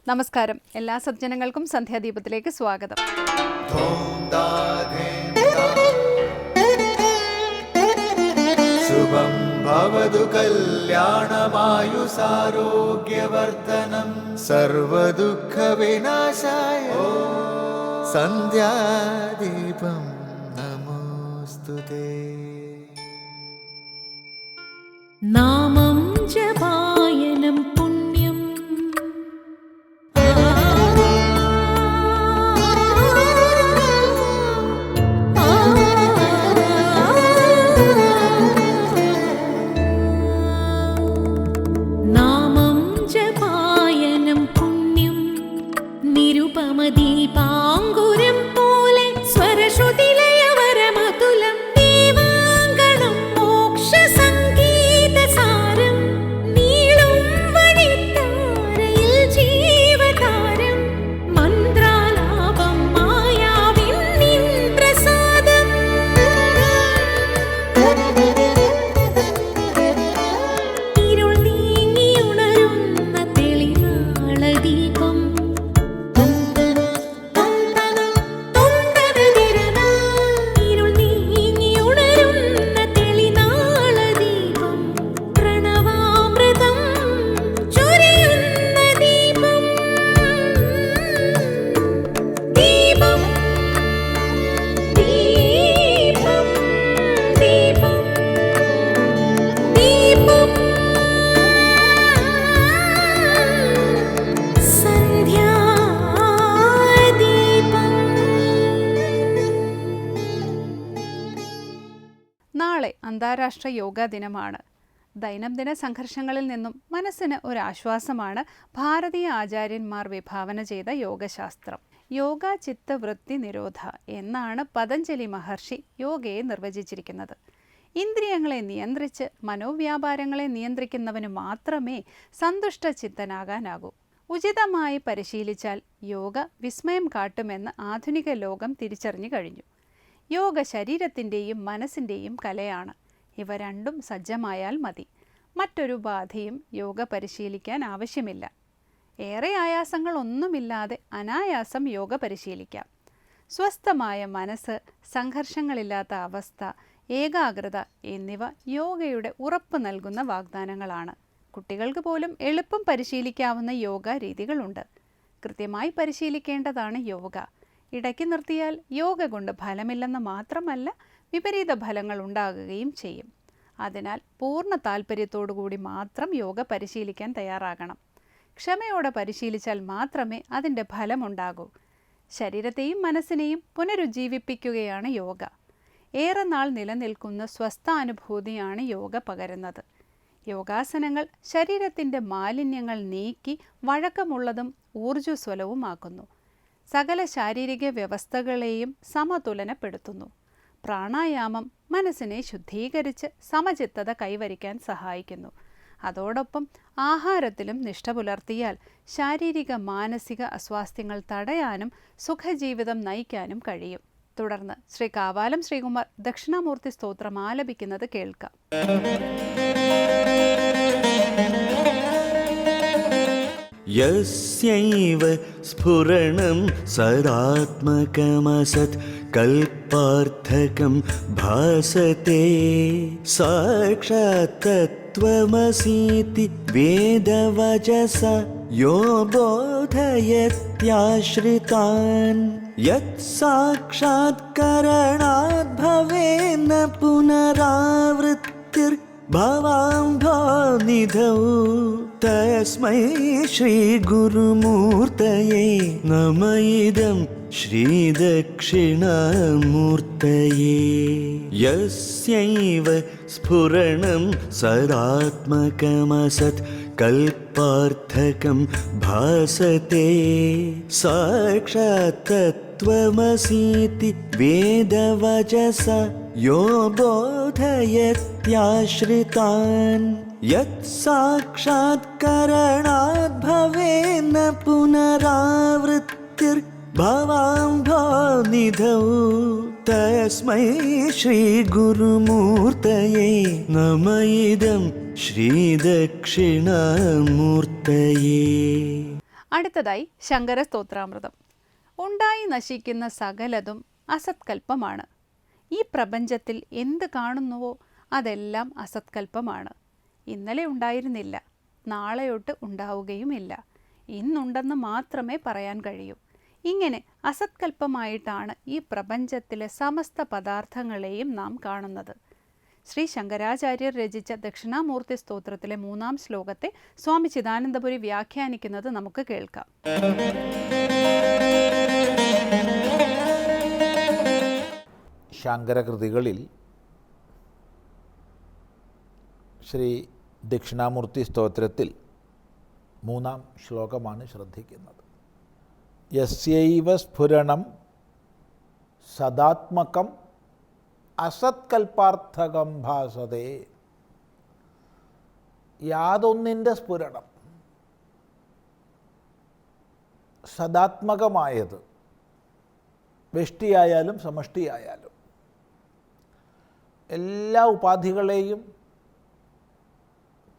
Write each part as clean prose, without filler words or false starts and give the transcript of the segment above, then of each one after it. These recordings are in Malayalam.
നമസ്കാരം, എല്ലാ സജ്ജനങ്ങൾക്കും സന്ധ്യാദീപത്തിലേക്ക് സ്വാഗതം. ശുഭം ഭവതു കല്യാണമായുസാരോഗ്യവർദ്ധനം സർവദുഃഖ വിനാശായ സന്ധ്യാദീപം നമോസ്തുതേ. നാമം ജപായനം പുണ്യം നാമം ജപായനം പുണ്യം നിരുപമദീപാങ്കുരം പോലെ സ്വരശ്രുതിലയവരമതുലം ദീവാങ്കണം മോക്ഷസംഗീതസാരം നീളും വഴിത്താരയിൽ ജീവതാരം മന്ത്രാലാപം മായാവിൻ നിൻ പ്രസാദം. ഇരുൾ നീങ്ങിയുണരുന്ന തെളിനാളദീപം ഇരുൾ നീങ്ങിയുണരുന്ന തെളിനാളദീപം പ്രണവാമൃതം ചൊരിയുന്ന ദീപം. ദീപം ദീപം ദീപം ദീപം സന്ധ്യാദീപം. നാളെ അന്താരാഷ്ട്ര യോഗാ ദിനമാണ്. ദൈനംദിന സംഘർഷങ്ങളിൽ നിന്നും മനസ്സിന് ഒരാശ്വാസമാണ് ഭാരതീയ ആചാര്യന്മാർ വിഭാവന ചെയ്ത യോഗശാസ്ത്രം. യോഗ ചിത്ത വൃത്തി നിരോധ എന്നാണ് പതഞ്ജലി മഹർഷി യോഗയെ നിർവചിച്ചിരിക്കുന്നത്. ഇന്ദ്രിയങ്ങളെ നിയന്ത്രിച്ച് മനോവ്യാപാരങ്ങളെ നിയന്ത്രിക്കുന്നവന് മാത്രമേ സന്തുഷ്ട ചിത്തനാകാനാകൂ. ഉചിതമായി പരിശീലിച്ചാൽ യോഗ വിസ്മയം കാട്ടുമെന്ന് ആധുനിക ലോകം തിരിച്ചറിഞ്ഞു കഴിഞ്ഞു. യോഗ ശരീരത്തിൻ്റെയും മനസ്സിൻ്റെയും കലയാണ്. ഇവ രണ്ടും സജ്ജമായാൽ മതി. മറ്റൊരു ബാധയും യോഗ പരിശീലിക്കാൻ ആവശ്യമില്ല. ഏറെ ആയാസങ്ങളൊന്നുമില്ലാതെ അനായാസം യോഗ പരിശീലിക്കാം. സ്വസ്ഥമായ മനസ്സ്, സംഘർഷങ്ങളില്ലാത്ത അവസ്ഥ, ഏകാഗ്രത എന്നിവ യോഗയുടെ ഉറപ്പ് നൽകുന്ന വാഗ്ദാനങ്ങളാണ്. കുട്ടികൾക്ക് പോലും എളുപ്പം പരിശീലിക്കാവുന്ന യോഗ രീതികളുണ്ട്. കൃത്യമായി പരിശീലിക്കേണ്ടതാണ് യോഗ. ഇടയ്ക്ക് നിർത്തിയാൽ യോഗ കൊണ്ട് ഫലമില്ലെന്ന് മാത്രമല്ല, വിപരീത ഫലങ്ങൾ ഉണ്ടാകുകയും ചെയ്യും. അതിനാൽ പൂർണ്ണ താല്പര്യത്തോടുകൂടി മാത്രം യോഗ പരിശീലിക്കാൻ തയ്യാറാകണം. ക്ഷമയോടെ പരിശീലിച്ചാൽ മാത്രമേ അതിൻ്റെ ഫലമുണ്ടാകൂ. ശരീരത്തെയും മനസ്സിനെയും പുനരുജ്ജീവിപ്പിക്കുകയാണ് യോഗ. ഏറെ നാൾ നിലനിൽക്കുന്ന സ്വസ്ഥാനുഭൂതിയാണ് യോഗ പകരുന്നത്. യോഗാസനങ്ങൾ ശരീരത്തിൻ്റെ മാലിന്യങ്ങൾ നീക്കി വഴക്കമുള്ളതും ഊർജ്ജസ്വലവുമാക്കുന്നു. സകല ശാരീരിക വ്യവസ്ഥകളെയും സമതുലനപ്പെടുത്തുന്നു. പ്രാണായാമം മനസ്സിനെ ശുദ്ധീകരിച്ച് സമചിത്തത കൈവരിക്കാൻ സഹായിക്കുന്നു. അതോടൊപ്പം ആഹാരത്തിലും നിഷ്ഠ പുലർത്തിയാൽ ശാരീരിക മാനസിക അസ്വാസ്ഥ്യങ്ങൾ തടയാനും സുഖജീവിതം നയിക്കാനും കഴിയും. തുടർന്ന് ശ്രീ കാവാലം ശ്രീകുമാർ ദക്ഷിണാമൂർത്തി സ്തോത്രം ആലപിക്കുന്നത് കേൾക്കാം. യസ്യൈവ സ്ഫുരണം സദാത്മകമസത് കൽപാർത്ഥകം ഭാസത്തെ സാക്ഷാത് തത്വമസീതി വേദവചസ യോ ബോധയത്യാശ്രിതാൻ യത് സാക്ഷാത്കരണാത് ഭവേന പുനരാവൃത്തിർ ഭവാംഭോ നിധൗ തസ്മൈ ശ്രീ ഗുരുമൂർത്തയേ നമ ഇദം ശ്രീ ദക്ഷിണാമൂർത്തയേ. യസ്യൈവ സ്ഫുരണം സദാത്മകമസത് കൽപാർത്ഥകം ഭാസത്തെ സാക്ഷാത് തത്വമസീതി വേദവചസ യോ ബോധയത്യാശ്രിതാൻ യത് സാക്ഷാത്കരണാത് ഭവേന പുനരാവൃത്തിർ ഭവാംഭോ നിധൗ തസ്മൈ ശ്രീ ഗുരുമൂർത്തയേ നമ ഇദം ശ്രീ ദക്ഷിണാമൂർത്തയേ. അടുത്തതായി ശങ്കര സ്തോത്രാമൃതം. ഉണ്ടായി നശിക്കുന്ന സകലതും അസത്കൽപ്പമാണ്. ഈ പ്രപഞ്ചത്തിൽ എന്ത് കാണുന്നുവോ അതെല്ലാം അസത്കൽപ്പമാണ്. ഇന്നലെ ഉണ്ടായിരുന്നില്ല, നാളെയൊട്ട് ഉണ്ടാവുകയുമില്ല, ഇന്നുണ്ടെന്ന് മാത്രമേ പറയാൻ കഴിയൂ. ഇങ്ങനെ അസത്കൽപ്പമായിട്ടാണ് ഈ പ്രപഞ്ചത്തിലെ സമസ്ത പദാർത്ഥങ്ങളെയും നാം കാണുന്നത്. ശ്രീ ശങ്കരാചാര്യർ രചിച്ച ദക്ഷിണാമൂർത്തി സ്തോത്രത്തിലെ 3-ാം ശ്ലോകത്തെ സ്വാമി ചിദാനന്ദപുരി വ്യാഖ്യാനിക്കുന്നത് നമുക്ക് കേൾക്കാം. ശങ്കരകൃതികളിൽ ശ്രീ ദക്ഷിണാമൂർത്തി സ്തോത്രത്തിൽ 3-ാം ശ്ലോകമാണ് ശ്രദ്ധിക്കുന്നത്. യസ്യൈവ സ്ഫുരണം സദാത്മകം അസത്കൽപ്പാർത്ഥകം ഭാസതേ. യാതൊന്നിൻ്റെ സ്ഫുരണം, സദാത്മകമായത്, വ്യഷ്ടിയായാലും സമഷ്ടിയായാലും എല്ലാ ഉപാധികളെയും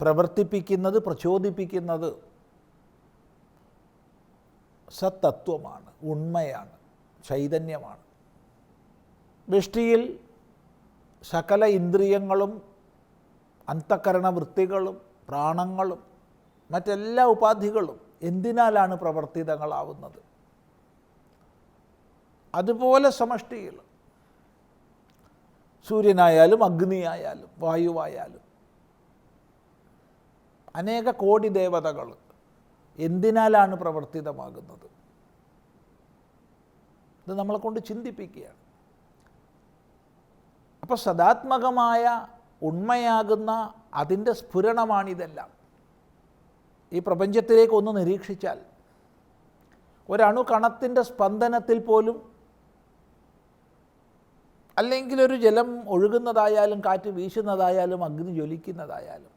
പ്രവർത്തിപ്പിക്കുന്നത്, പ്രചോദിപ്പിക്കുന്നത് സത്തത്വമാണ്, ഉണ്മയാണ്, ചൈതന്യമാണ്. വ്യഷ്ടിയിൽ സകല ഇന്ദ്രിയങ്ങളും അന്തഃകരണ വൃത്തികളും പ്രാണങ്ങളും മറ്റെല്ലാ ഉപാധികളും എന്തിനാലാണ് പ്രവർത്തിതങ്ങളാവുന്നത്? അതുപോലെ സമഷ്ടിയിൽ സൂര്യനായാലും അഗ്നിയായാലും വായുവായാലും അനേക കോടി ദേവതകൾ എന്തിനാലാണ് പ്രവർത്തിതമാകുന്നത്? ഇത് നമ്മളെ കൊണ്ട് ചിന്തിപ്പിക്കുകയാണ്. അപ്പോൾ സദാത്മകമായ ഉണ്മയാകുന്ന അതിൻ്റെ സ്ഫുരണമാണിതെല്ലാം. ഈ പ്രപഞ്ചത്തിലേക്ക് ഒന്ന് നിരീക്ഷിച്ചാൽ ഒരണുകണത്തിൻ്റെ സ്പന്ദനത്തിൽ പോലും, അല്ലെങ്കിൽ ഒരു ജലം ഒഴുകുന്നതായാലും കാറ്റ് വീശുന്നതായാലും അഗ്നി ജ്വലിക്കുന്നതായാലും,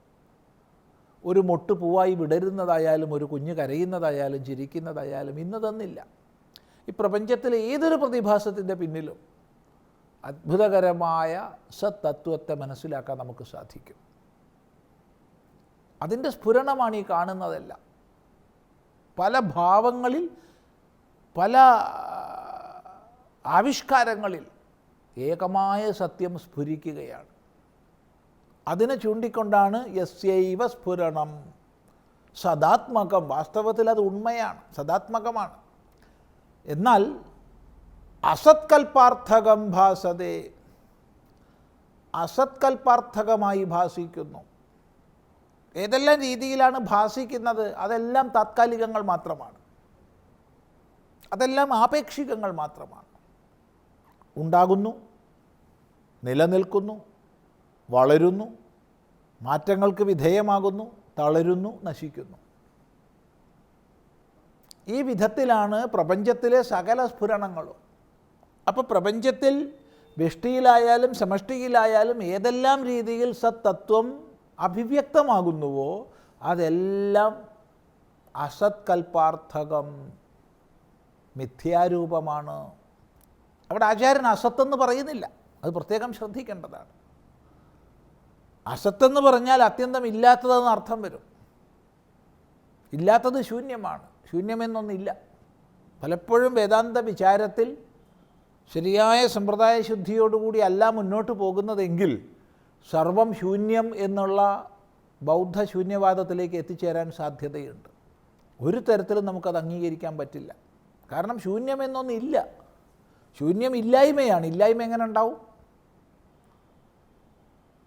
ഒരു മൊട്ട് പൂവായി വിടരുന്നതായാലും ഒരു കുഞ്ഞ് കരയുന്നതായാലും ചിരിക്കുന്നതായാലും ഇന്നതൊന്നില്ല. ഈ പ്രപഞ്ചത്തിലെ ഏതൊരു പ്രതിഭാസത്തിൻ്റെ പിന്നിലും അത്ഭുതകരമായ സത്തത്വത്തെ മനസ്സിലാക്കാൻ നമുക്ക് സാധിക്കും. അതിൻ്റെ സ്ഫുരണമാണ് ഈ കാണുന്നതെല്ലാം. പല ഭാവങ്ങളിൽ, പല ആവിഷ്കാരങ്ങളിൽ ഏകമായ സത്യം സ്ഫുരിക്കുകയാണ്. അതിനെ ചൂണ്ടിക്കൊണ്ടാണ് യസ്യൈവ സ്ഫുരണം സദാത്മകം. വാസ്തവത്തിൽ അത് ഉണ്മയാണ്, സദാത്മകമാണ്. എന്നാൽ അസത്കൽപ്പാർത്ഥകം ഭാസതേ, അസത്കൽപ്പാർത്ഥകമായി ഭാസിക്കുന്നു. ഏതെല്ലാം രീതിയിലാണ് ഭാസിക്കുന്നത് അതെല്ലാം താത്കാലികങ്ങൾ മാത്രമാണ്, അതെല്ലാം ആപേക്ഷികങ്ങൾ മാത്രമാണ്. ഉണ്ടാകുന്നു, നിലനിൽക്കുന്നു, വളരുന്നു, മാറ്റങ്ങൾക്ക് വിധേയമാകുന്നു, തളരുന്നു, നശിക്കുന്നു. ഈ വിധത്തിലാണ് പ്രപഞ്ചത്തിലെ സകല സ്ഫുരണങ്ങളും. അപ്പോൾ പ്രപഞ്ചത്തിൽ വ്യഷ്ടിയിലായാലും സമഷ്ടിയിലായാലും ഏതെല്ലാം രീതിയിൽ സത്തത്വം അഭിവ്യക്തമാകുന്നുവോ അതെല്ലാം അസത്കൽപ്പാർത്ഥകം, മിഥ്യാരൂപമാണ്. അവിടെ ആചാര്യൻ അസത്തെന്ന് പറയുന്നില്ല, അത് പ്രത്യേകം ശ്രദ്ധിക്കേണ്ടതാണ്. അസത്തെന്ന് പറഞ്ഞാൽ അത്യന്തം ഇല്ലാത്തതെന്ന് അർത്ഥം വരും. ഇല്ലാത്തത് ശൂന്യമാണ്, ശൂന്യമെന്നൊന്നില്ല. പലപ്പോഴും വേദാന്ത വിചാരത്തിൽ ശരിയായ സമ്പ്രദായ ശുദ്ധിയോടുകൂടി അല്ല മുന്നോട്ട് പോകുന്നതെങ്കിൽ സർവം ശൂന്യം എന്നുള്ള ബൗദ്ധ ശൂന്യവാദത്തിലേക്ക് എത്തിച്ചേരാൻ സാധ്യതയുണ്ട്. ഒരു തരത്തിലും നമുക്കത് അംഗീകരിക്കാൻ പറ്റില്ല. കാരണം ശൂന്യമെന്നൊന്നില്ല, ശൂന്യം ഇല്ലായ്മയാണ്. ഇല്ലായ്മ എങ്ങനെ ഉണ്ടാവും?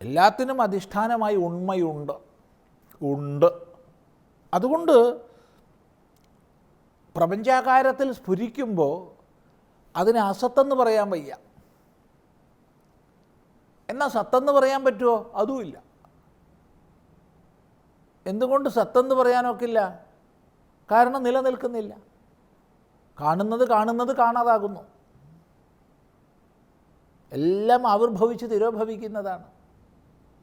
എല്ലാത്തിനും അധിഷ്ഠാനമായി ഉണ്മയുണ്ട്, ഉണ്ട്. അതുകൊണ്ട് പ്രപഞ്ചാകാരത്തിൽ സ്ഫുരിക്കുമ്പോൾ അതിന് അസത്തെന്ന് പറയാൻ വയ്യ. എന്നാൽ സത്തെന്ന് പറയാൻ പറ്റുമോ? അതുമില്ല. എന്തുകൊണ്ട് സത്തെന്ന് പറയാനൊക്കില്ല? കാരണം നിലനിൽക്കുന്നില്ല. കാണുന്നത് കാണാതാകുന്നു. എല്ലാം ആവിർഭവിച്ച് തിരോഭവിക്കുന്നതാണ്.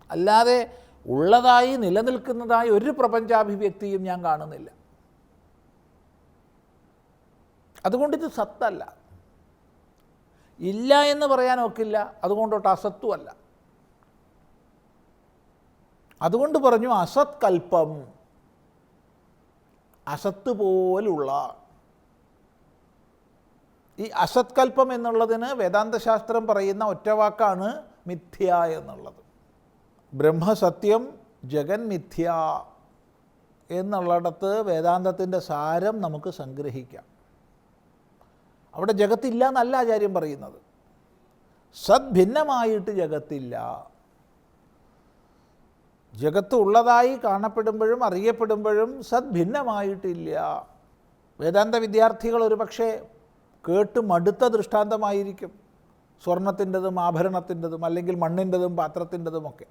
അല്ലാതെ ഉള്ളതായി നിലനിൽക്കുന്നതായി ഒരു പ്രപഞ്ചാഭിവ്യക്തിയും ഞാൻ കാണുന്നില്ല. അതുകൊണ്ടിത് സത്തല്ല. ഇല്ല എന്ന് പറയാൻ ഒക്കില്ല, അതുകൊണ്ടോട്ട് അസത്വമല്ല. അതുകൊണ്ട് പറഞ്ഞു അസത്കൽപ്പം. അസത്ത് പോലുള്ള ഈ അസത്കൽപ്പം എന്നുള്ളതിന് വേദാന്തശാസ്ത്രം പറയുന്ന ഒറ്റവാക്കാണ് മിഥ്യ എന്നുള്ളത്. ബ്രഹ്മസത്യം ജഗൻ മിഥ്യ എന്നുള്ളിടത്ത് വേദാന്തത്തിൻ്റെ സാരം നമുക്ക് സംഗ്രഹിക്കാം. അവിടെ ജഗത്തില്ല എന്നല്ല ആചാര്യം പറയുന്നത്. സദ്ഭിന്നമായിട്ട് ജഗത്തില്ല. ജഗത്ത് ഉള്ളതായി കാണപ്പെടുമ്പോഴും അറിയപ്പെടുമ്പോഴും സദ്ഭിന്നമായിട്ടില്ല. വേദാന്ത വിദ്യാർത്ഥികൾ ഒരു പക്ഷേ കേട്ട് മടുത്ത ദൃഷ്ടാന്തമായിരിക്കും സ്വർണത്തിൻ്റെതും ആഭരണത്തിൻ്റെതും അല്ലെങ്കിൽ മണ്ണിൻ്റെതും പാത്രത്തിൻ്റെതുമൊക്കെ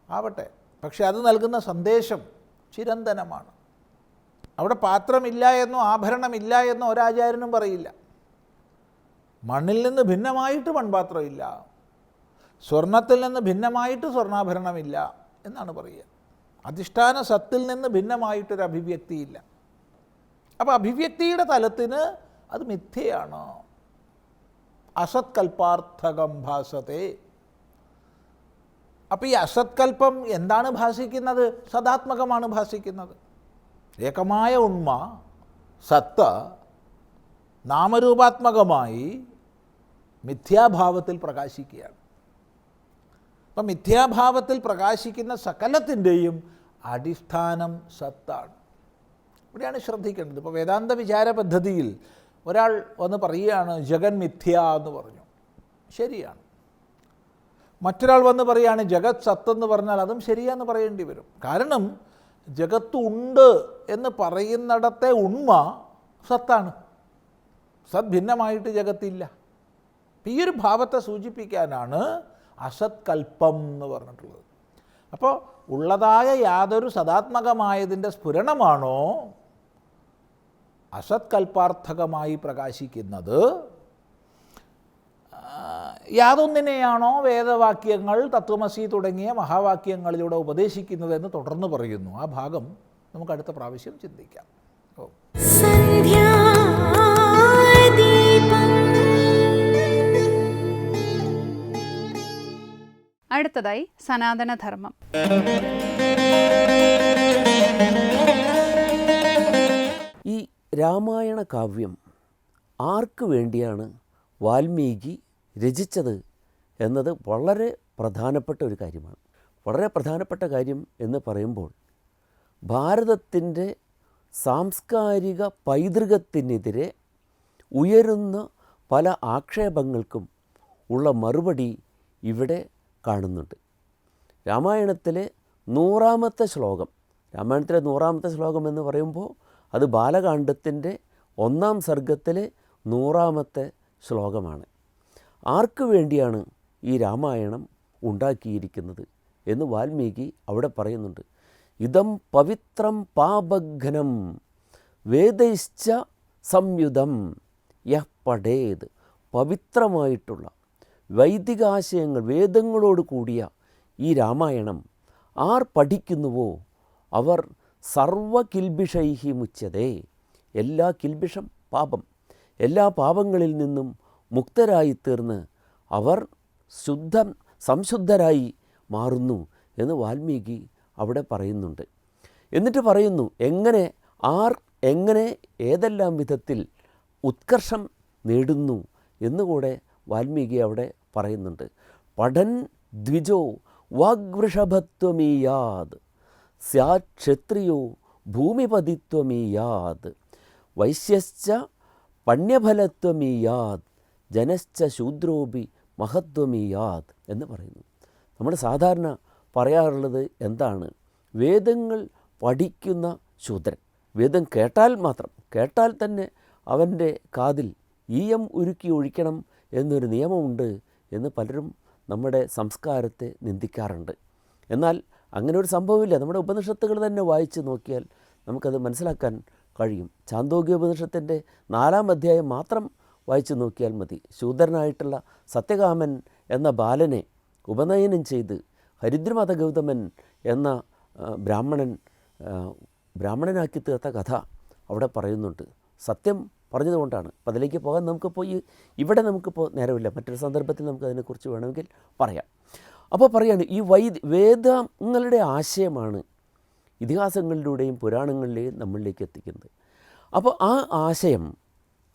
ആവട്ടെ. പക്ഷെ അത് നൽകുന്ന സന്ദേശം ചിരന്തനമാണ്. അവിടെ പാത്രമില്ല എന്നോ ആഭരണമില്ല എന്നോ ഒരാചാര്യനും പറയില്ല. മണ്ണിൽ നിന്ന് ഭിന്നമായിട്ട് മൺപാത്രമില്ല, സ്വർണത്തിൽ നിന്ന് ഭിന്നമായിട്ട് സ്വർണ്ണാഭരണമില്ല എന്നാണ് പറയുക. അധിഷ്ഠാന സത്തിൽ നിന്ന് ഭിന്നമായിട്ടൊരു അഭിവ്യക്തിയില്ല. അപ്പോൾ അഭിവ്യക്തിയുടെ തലത്തിന് അത് മിഥ്യയാണ്. അസത്കൽപ്പാർത്ഥകം ഭാസത്തെ. അപ്പോൾ ഈ അസത്കൽപ്പം എന്താണ് ഭാസിക്കുന്നത്? സദാത്മകമാണ് ഭാസിക്കുന്നത്. ഏകമായ ഉണ്മ സത്ത് നാമരൂപാത്മകമായി മിഥ്യാഭാവത്തിൽ പ്രകാശിക്കുകയാണ്. അപ്പം മിഥ്യാഭാവത്തിൽ പ്രകാശിക്കുന്ന സകലത്തിൻ്റെയും അടിസ്ഥാനം സത്താണ്. ഇവിടെയാണ് ശ്രദ്ധിക്കേണ്ടത്. ഇപ്പോൾ വേദാന്ത വിചാര പദ്ധതിയിൽ ഒരാൾ വന്ന് പറയുകയാണ് ജഗൻ മിഥ്യ എന്ന് പറഞ്ഞു, ശരിയാണ്. മറ്റൊരാൾ വന്ന് പറയുകയാണ് ജഗത് സത്തെന്ന് പറഞ്ഞാൽ അതും ശരിയാന്ന് പറയേണ്ടി വരും. കാരണം ജഗത്തുണ്ട് എന്ന് പറയുന്നിടത്തെ ഉണ്മ സത്താണ്. സത് ഭിന്നമായിട്ട് ജഗത്തില്ല. ഈ ഒരു ഭാവത്തെ സൂചിപ്പിക്കാനാണ് അസത്കൽപ്പം എന്ന് പറഞ്ഞിട്ടുള്ളത്. അപ്പോൾ ഉള്ളതായ യാതൊരു സദാത്മകമായതിൻ്റെ സ്ഫുരണമാണോ അസത്കൽപ്പാർത്ഥകമായി പ്രകാശിക്കുന്നത്, യാതൊന്നിനെയാണോ വേദവാക്യങ്ങൾ തത്വമസി തുടങ്ങിയ മഹാവാക്യങ്ങളിലൂടെ ഉപദേശിക്കുന്നതെന്ന് തുടർന്ന് പറയുന്നു. ആ ഭാഗം നമുക്ക് അടുത്ത പ്രാവശ്യം ചിന്തിക്കാം. അടുത്തതായി സനാതനധർമ്മം. ഈ രാമായണ കാവ്യം ആർക്ക് വേണ്ടിയാണ് വാൽമീകി രചിച്ചത് എന്നത് വളരെ പ്രധാനപ്പെട്ട ഒരു കാര്യമാണ്. വളരെ പ്രധാനപ്പെട്ട കാര്യം എന്ന് പറയുമ്പോൾ ഭാരതത്തിൻ്റെ സാംസ്കാരിക പൈതൃകത്തിനെതിരെ ഉയരുന്ന പല ആക്ഷേപങ്ങൾക്കും ഉള്ള മറുപടി ഇവിടെ കാണുന്നുണ്ട്. രാമായണത്തിലെ 100-ാമത്തെ ശ്ലോകം, രാമായണത്തിലെ 100-ാമത്തെ ശ്ലോകം എന്ന് പറയുമ്പോൾ അത് ബാലകാണ്ഡത്തിൻ്റെ 1-ാം സർഗത്തിലെ 100-ാമത്തെ ശ്ലോകമാണ്. ആർക്ക് വേണ്ടിയാണ് ഈ രാമായണം ഉണ്ടാക്കിയിരിക്കുന്നത് എന്ന് വാൽമീകി അവിടെ പറയുന്നുണ്ട്. ഇതം പവിത്രം പാപഘ്നം വേദൈശ്ച സംയുതം യഹ് പഠേത്. പവിത്രമായിട്ടുള്ള വൈദികാശയങ്ങൾ വേദങ്ങളോട് കൂടിയ ഈ രാമായണം ആർ പഠിക്കുന്നുവോ അവർ സർവകിൽബിഷൈഹി മുച്യതേ. എല്ലാ കിൽബിഷം പാപം, എല്ലാ പാപങ്ങളിൽ നിന്നും മുക്തരായിത്തീർന്ന് അവർ സംശുദ്ധരായി മാറുന്നു എന്ന് വാൽമീകി അവിടെ പറയുന്നുണ്ട്. എന്നിട്ട് പറയുന്നു എങ്ങനെ ഏതെല്ലാം വിധത്തിൽ ഉത്കർഷം നേടുന്നു എന്നുകൂടെ വാൽമീകി അവിടെ പറയുന്നുണ്ട്. പഠൻ ദ്വിജോ വാഗ്വൃഷഭത്വമീയാത് സ്യാത് ക്ഷത്രിയോ ഭൂമിപതിത്വമീയാത് വൈശ്യശ്ച പണ്യഫലത്വമീയാത് ജനശ്ച ശൂദ്രോപി മഹത്വമീയാത് എന്ന് പറയുന്നു. നമ്മൾ സാധാരണ പറയാറുള്ളത് എന്താണ്? വേദങ്ങൾ പഠിക്കുന്ന ശൂദ്രൻ. വേദം കേട്ടാൽ തന്നെ അവൻ്റെ കാതിൽ ഈയം ഉരുക്കി ഒഴിക്കണം എന്നൊരു നിയമമുണ്ട് എന്ന് പലരും നമ്മുടെ സംസ്കാരത്തെ നിന്ദിക്കാറുണ്ട്. എന്നാൽ അങ്ങനെ ഒരു സംഭവമില്ല. നമ്മുടെ ഉപനിഷത്തുകൾ തന്നെ വായിച്ച് നോക്കിയാൽ നമുക്കത് മനസ്സിലാക്കാൻ കഴിയും. ചാന്തോഗ്യോപനിഷത്തിൻ്റെ 4-ാം അധ്യായം മാത്രം വായിച്ചു നോക്കിയാൽ മതി. ശൂദ്രനായിട്ടുള്ള സത്യകാമൻ എന്ന ബാലനെ ഉപനയനം ചെയ്ത് ഹരിദ്രമത ഗൗതമൻ എന്ന ബ്രാഹ്മണനാക്കി തീർത്ത കഥ അവിടെ പറയുന്നുണ്ട്. സത്യം പറഞ്ഞതുകൊണ്ടാണ്. അപ്പം അതിലേക്ക് പോകാൻ നമുക്കിപ്പോൾ ഇവിടെ നമുക്കിപ്പോൾ നേരമില്ല. മറ്റൊരു സന്ദർഭത്തിൽ നമുക്കതിനെക്കുറിച്ച് വേണമെങ്കിൽ പറയാം. അപ്പോൾ പറയാണ് ഈ വേദങ്ങളുടെ ആശയമാണ് ഇതിഹാസങ്ങളിലൂടെയും പുരാണങ്ങളിലെയും നമ്മളിലേക്ക് എത്തിക്കുന്നത്. അപ്പോൾ ആ ആശയം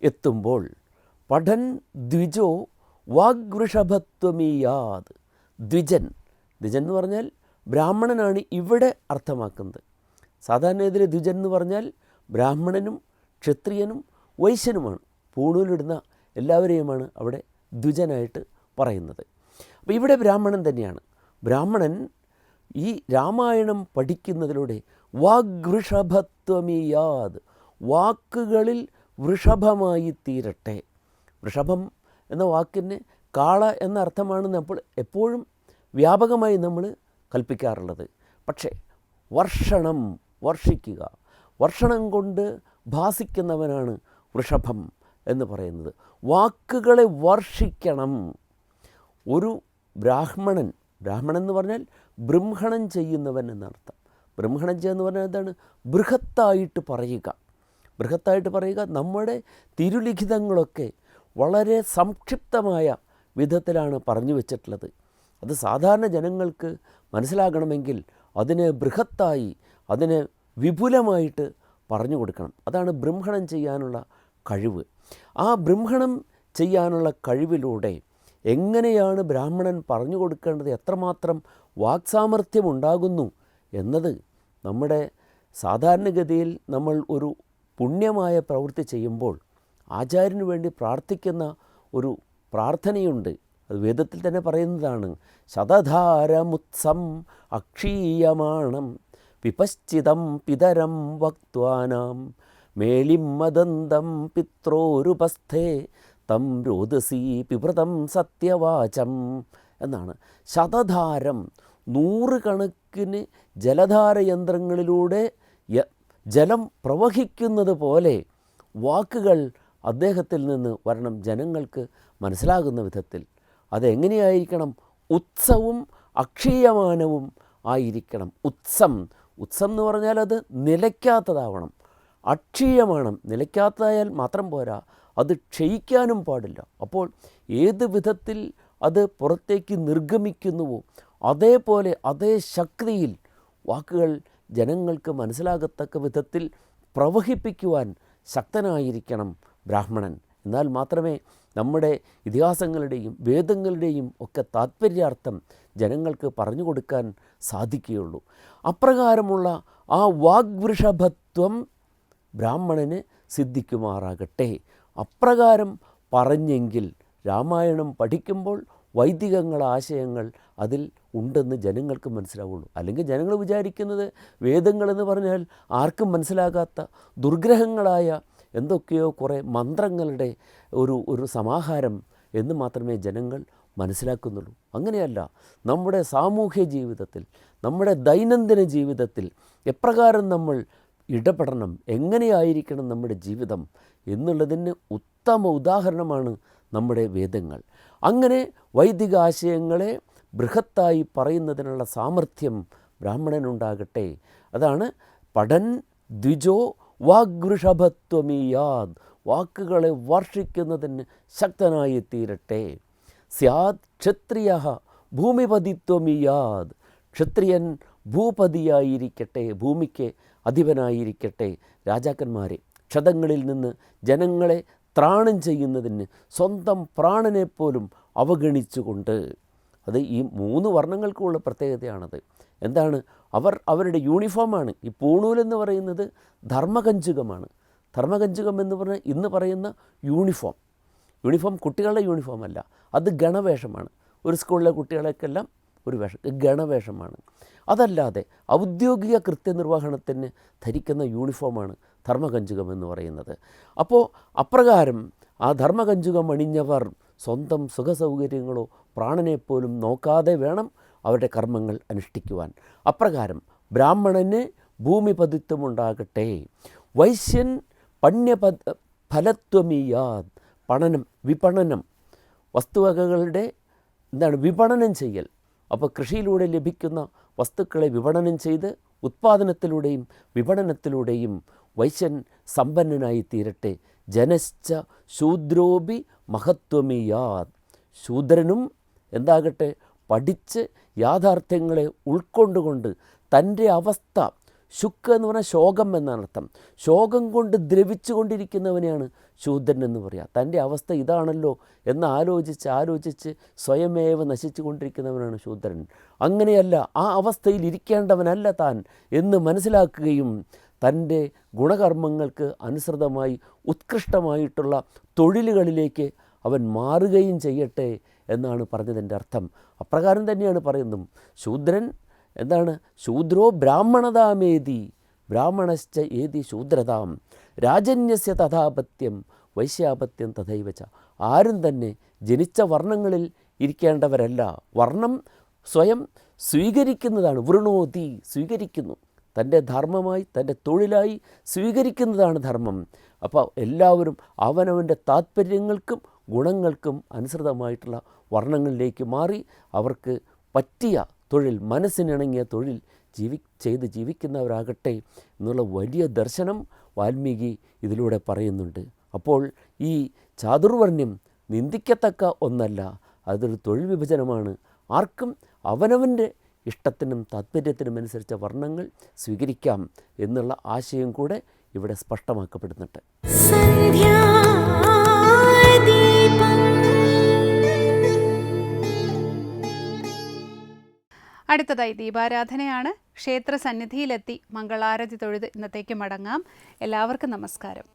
എത്തുമ്പോൾ പഠൻ ദ്വിജോ വാഗ്വൃഷഭത്വമീയാത്. ദ്വിജൻ എന്ന് പറഞ്ഞാൽ ബ്രാഹ്മണനാണ് ഇവിടെ അർത്ഥമാക്കുന്നത്. സാധാരണ ഇതിൽ ദ്വിജൻ എന്ന് പറഞ്ഞാൽ ബ്രാഹ്മണനും ക്ഷത്രിയനും വൈശ്യനുമാണ്. പൂണൂലിടുന്ന എല്ലാവരെയുമാണ് അവിടെ ദ്വിജനായിട്ട് പറയുന്നത്. അപ്പോൾ ഇവിടെ ബ്രാഹ്മണൻ തന്നെയാണ്. ബ്രാഹ്മണൻ ഈ രാമായണം പഠിക്കുന്നതിലൂടെ വാഗ്വൃഷഭത്വമീയാത്, വാക്കുകളിൽ വൃഷഭമായി തീരട്ടെ. വൃഷഭം എന്ന വാക്കിന് കാള എന്ന അർത്ഥമാണ് നമ്മൾ എപ്പോഴും വ്യാപകമായി നമ്മൾ കൽപ്പിക്കാറുള്ളത്. പക്ഷേ വർഷണം, വർഷിക്കുക, വർഷണം കൊണ്ട് ഭാസിക്കുന്നവനാണ് വൃഷഭം എന്ന് പറയുന്നത്. വാക്കുകളെ വർഷിക്കണം. ഒരു ബ്രാഹ്മണൻ എന്ന് പറഞ്ഞാൽ ബൃംഹണം ചെയ്യുന്നവൻ എന്നർത്ഥം. ബൃംഹണം ചെയ്യുക എന്ന് പറഞ്ഞാൽ എന്താണ്? ബൃഹത്തായിട്ട് പറയുക. ബൃഹത്തായിട്ട് പറയുക. നമ്മുടെ തിരുലിഖിതങ്ങളൊക്കെ വളരെ സംക്ഷിപ്തമായ വിധത്തിലാണ് പറഞ്ഞു വച്ചിട്ടുള്ളത്. അത് സാധാരണ ജനങ്ങൾക്ക് മനസ്സിലാകണമെങ്കിൽ അതിനെ ബൃഹത്തായി, അതിനെ വിപുലമായിട്ട് പറഞ്ഞു കൊടുക്കണം. അതാണ് ബൃംഹണം ചെയ്യാനുള്ള കഴിവ്. ആ ബൃംഹണം ചെയ്യാനുള്ള കഴിവിലൂടെ എങ്ങനെയാണ് ബ്രാഹ്മണൻ പറഞ്ഞു കൊടുക്കേണ്ടത്, എത്രമാത്രം വാക്സാമർഥ്യം ഉണ്ടാകുന്നു എന്നത് നമ്മുടെ സാധാരണഗതിയിൽ നമ്മൾ ഒരു പുണ്യമായ പ്രവൃത്തി ചെയ്യുമ്പോൾ ആചാര്യന് വേണ്ടി പ്രാർത്ഥിക്കുന്ന ഒരു പ്രാർത്ഥനയുണ്ട്. അത് വേദത്തിൽ തന്നെ പറയുന്നതാണ്. ശതധാരമുത്സം അക്ഷീയമാണം വിപശ്ചിതം പിതരം വക്ത്വാനാം മേളിം മദന്തം പിത്രോരുപസ്ഥേ തം രോദസി പിഭൃതം സത്യവാചം എന്നാണ്. ശതധാരം, 100 കണക്കിന് ജലധാരയന്ത്രങ്ങളിലൂടെ ജലം പ്രവഹിക്കുന്നത് പോലെ വാക്കുകൾ അദ്ദേഹത്തിൽ നിന്ന് വരണം, ജനങ്ങൾക്ക് മനസ്സിലാകുന്ന വിധത്തിൽ. അതെങ്ങനെയായിരിക്കണം? ഉത്സവും അക്ഷീയമാനവും ആയിരിക്കണം. ഉത്സം എന്ന് പറഞ്ഞാൽ അത് നിലയ്ക്കാത്തതാവണം. അക്ഷീയമാനം, നിലയ്ക്കാത്തതായാൽ മാത്രം പോരാ, അത് ക്ഷയിക്കാനും പാടില്ല. അപ്പോൾ ഏത് വിധത്തിൽ അത് പുറത്തേക്ക് നിർഗമിക്കുന്നുവോ അതേപോലെ അതേ ശക്തിയിൽ വാക്കുകൾ ജനങ്ങൾക്ക് മനസ്സിലാകത്തക്ക വിധത്തിൽ പ്രവഹിപ്പിക്കുവാൻ ശക്തനായിരിക്കണം ബ്രാഹ്മണൻ. എന്നാൽ മാത്രമേ നമ്മുടെ ഇതിഹാസങ്ങളുടെയും വേദങ്ങളുടെയും ഒക്കെ താത്പര്യാർത്ഥം ജനങ്ങൾക്ക് പറഞ്ഞു കൊടുക്കാൻ സാധിക്കുകയുള്ളൂ. അപ്രകാരമുള്ള ആ വാഗ്വൃഷഭത്വം ബ്രാഹ്മണന് സിദ്ധിക്കുമാറാകട്ടെ. അപ്രകാരം പറഞ്ഞെങ്കിൽ രാമായണം പഠിക്കുമ്പോൾ വൈദികങ്ങളെ ആശയങ്ങൾ അതിൽ ഉണ്ടെന്ന് ജനങ്ങൾക്ക് മനസ്സിലാവുള്ളൂ. അല്ലെങ്കിൽ ജനങ്ങൾ വിചാരിക്കുന്നത് വേദങ്ങളെന്ന് പറഞ്ഞാൽ ആർക്കും മനസ്സിലാകാത്ത ദുർഗ്രഹങ്ങളായ എന്തൊക്കെയോ കുറേ മന്ത്രങ്ങളുടെ ഒരു സമാഹാരം എന്ന് മാത്രമേ ജനങ്ങൾ മനസ്സിലാക്കുന്നുള്ളൂ. അങ്ങനെയല്ല. നമ്മുടെ സാമൂഹ്യ ജീവിതത്തിൽ, നമ്മുടെ ദൈനംദിന ജീവിതത്തിൽ എപ്രകാരം നമ്മൾ ഇടപെടണം, എങ്ങനെയായിരിക്കണം നമ്മുടെ ജീവിതം എന്നുള്ളതിന് ഉത്തമ ഉദാഹരണമാണ് നമ്മുടെ വേദങ്ങൾ. അങ്ങനെ വൈദിക ആശയങ്ങളെ ബൃഹത്തായി പറയുന്നതിനുള്ള സാമർഥ്യം ബ്രാഹ്മണനുണ്ടാകട്ടെ. അതാണ് പഠൻ ദ്വിജോ വാഗ്വൃഷഭത്വമീയാത്, വാക്കുകളെ വർഷിക്കുന്നതിന് ശക്തനായി തീരട്ടെ. സ്യാത് ക്ഷത്രിയ ഭൂമിപതിത്വമീയാത്, ക്ഷത്രിയൻ ഭൂപതിയായിരിക്കട്ടെ, ഭൂമിക്ക് അധിപനായിരിക്കട്ടെ. രാജാക്കന്മാരെ ക്ഷതങ്ങളിൽ നിന്ന് ജനങ്ങളെ ത്രാണം ചെയ്യുന്നതിന് സ്വന്തം പ്രാണനെപ്പോലും അവഗണിച്ചുകൊണ്ട്, അത് ഈ 3 വർണ്ണങ്ങൾക്കുള്ള പ്രത്യേകതയാണത്. എന്താണ്? അവരുടെ യൂണിഫോമാണ്. ഈ പൂണൂലെന്ന് പറയുന്നത് ധർമ്മകഞ്ചുകമാണ്. ധർമ്മകഞ്ചുകം എന്ന് പറഞ്ഞാൽ ഇന്ന് പറയുന്ന യൂണിഫോം കുട്ടികളുടെ യൂണിഫോം അല്ല, അത് ഗണവേഷമാണ്. ഒരു സ്കൂളിലെ കുട്ടികളെക്കെല്ലാം ഒരു വേഷം ഗണവേഷമാണ്. അതല്ലാതെ ഔദ്യോഗിക കൃത്യനിർവഹണത്തിന് ധരിക്കുന്ന യൂണിഫോമാണ് ധർമ്മകഞ്ചുകം എന്ന് പറയുന്നത്. അപ്പോൾ അപ്രകാരം ആ ധർമ്മകഞ്ചുകം അണിഞ്ഞവർ സ്വന്തം സുഖസൗകര്യങ്ങളോ പ്രാണനെപ്പോലും നോക്കാതെ വേണം അവരുടെ കർമ്മങ്ങൾ അനുഷ്ഠിക്കുവാൻ. അപ്രകാരം ബ്രാഹ്മണന് ഭൂമിപതിത്വമുണ്ടാകട്ടെ. വൈശ്യൻ ഫലത്വമീയാത്, വിപണനം, വസ്തുവകകളുടെ വിപണനം ചെയ്യൽ. അപ്പോൾ കൃഷിയിലൂടെ ലഭിക്കുന്ന വസ്തുക്കളെ വിപണനം ചെയ്ത് ഉത്പാദനത്തിലൂടെയും വിപണനത്തിലൂടെയും വൈശ്യൻ സമ്പന്നനായി തീരട്ടെ. ജനശ്ച ശൂദ്രോപി മഹത്വമീയാത്, ശൂദ്രനും എന്താകട്ടെ? പഠിച്ച് യാഥാർത്ഥ്യങ്ങളെ ഉൾക്കൊണ്ടുകൊണ്ട് തൻ്റെ അവസ്ഥ ശുക്ക് എന്ന് പറഞ്ഞാൽ ശോകം എന്നാണ് അർത്ഥം. ശോകം കൊണ്ട് ദ്രവിച്ചു കൊണ്ടിരിക്കുന്നവനെയാണ് ശൂദ്രൻ എന്ന് പറയുക. തൻ്റെ അവസ്ഥ ഇതാണല്ലോ എന്ന് ആലോചിച്ച് സ്വയമേവ നശിച്ചു കൊണ്ടിരിക്കുന്നവനാണ് ശൂദ്രൻ. അങ്ങനെയല്ല, ആ അവസ്ഥയിൽ ഇരിക്കേണ്ടവനല്ല താൻ എന്ന് മനസ്സിലാക്കുകയും തൻ്റെ ഗുണകർമ്മങ്ങൾക്ക് അനുസൃതമായി ഉത്കൃഷ്ടമായിട്ടുള്ള തൊഴിലുകളിലേക്ക് അവൻ മാറുകയും ചെയ്യട്ടെ എന്നാണ് പറഞ്ഞതിൻ്റെ അർത്ഥം. അപ്രകാരം തന്നെയാണ് പറയുന്നത്. ശൂദ്രൻ എന്താണ്? ശൂദ്രോ ബ്രാഹ്മണതാമേതി ബ്രാഹ്മണശ്ച ഏതി ശൂദ്രതാം രാജന്യസ്യ തഥാപത്യം വൈശ്യാപത്യം തഥൈവച്ച. ആരും തന്നെ ജനിച്ച വർണ്ണങ്ങളിൽ ഇരിക്കേണ്ടവരല്ല. വർണ്ണം സ്വയം സ്വീകരിക്കുന്നതാണ്. വൃണോതി, സ്വീകരിക്കുന്നു. തൻ്റെ ധർമ്മമായി, തൻ്റെ തൊഴിലായി സ്വീകരിക്കുന്നതാണ് ധർമ്മം. അപ്പോൾ എല്ലാവരും അവനവൻ്റെ താത്പര്യങ്ങൾക്കും ഗുണങ്ങൾക്കും അനുസൃതമായിട്ടുള്ള വർണ്ണങ്ങളിലേക്ക് മാറി അവർക്ക് പറ്റിയ തൊഴിൽ, മനസ്സിനിണങ്ങിയ തൊഴിൽ ചെയ്ത് ജീവിക്കുന്നവരാകട്ടെ എന്നുള്ള വലിയ ദർശനം വാൽമീകി ഇതിലൂടെ പറയുന്നുണ്ട്. അപ്പോൾ ഈ ചാതുർവർണ്ണ്യം നിന്ദിക്കത്തക്ക ഒന്നല്ല, അതൊരു തൊഴിൽ വിഭജനമാണ്. ആർക്കും അവനവൻ്റെ ഇഷ്ടത്തിനും താത്പര്യത്തിനും അനുസരിച്ച വർണ്ണങ്ങൾ സ്വീകരിക്കാം എന്നുള്ള ആശയം കൂടെ ഇവിടെ സ്പഷ്ടമാക്കപ്പെടുന്നുണ്ട്. അടുത്തതായി ദീപാരാധനയാണ്. ക്ഷേത്ര സന്നിധിയിലെത്തി മംഗളാരതി തൊഴുത് ഇന്നത്തേക്ക് മടങ്ങാം. എല്ലാവർക്കും നമസ്കാരം.